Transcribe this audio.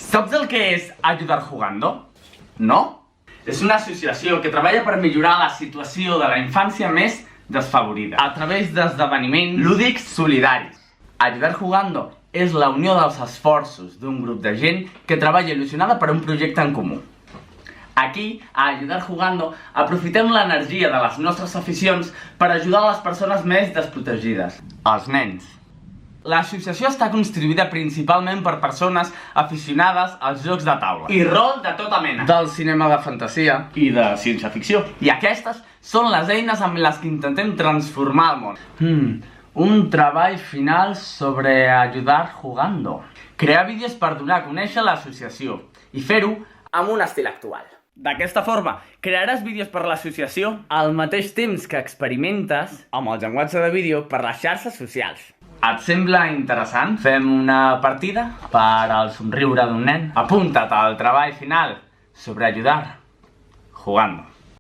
Saps el que és Ayudar Jugando? No? És una associació que treballa per millorar la situació de la infància més desfavorida a través d'esdeveniments lúdics solidaris. Ayudar Jugando és la unió dels esforços d'un grup de gent que treballa il·lusionada per un projecte en comú. Aquí, a Ayudar Jugando, aprofitem l'energia de les nostres aficions per ajudar les persones més desprotegides, els nens. L'associació està constituïda principalment per persones aficionades als jocs de taula i rol de tota mena, del cinema de fantasia i de ciència-ficció. I aquestes són les eines amb les que intentem transformar el món. Un treball final sobre Ayudar Jugando. Crear vídeos per donar a conèixer l'associació i fer-ho amb un estil actual. D'aquesta forma, crearàs vídeos per l'associació al mateix temps que experimentes amb el llenguatge de vídeo per les xarxes socials. Et sembla interessant? Fem una partida per al somriure d'un nen? Apunta't al treball final sobre Ayudar Jugando.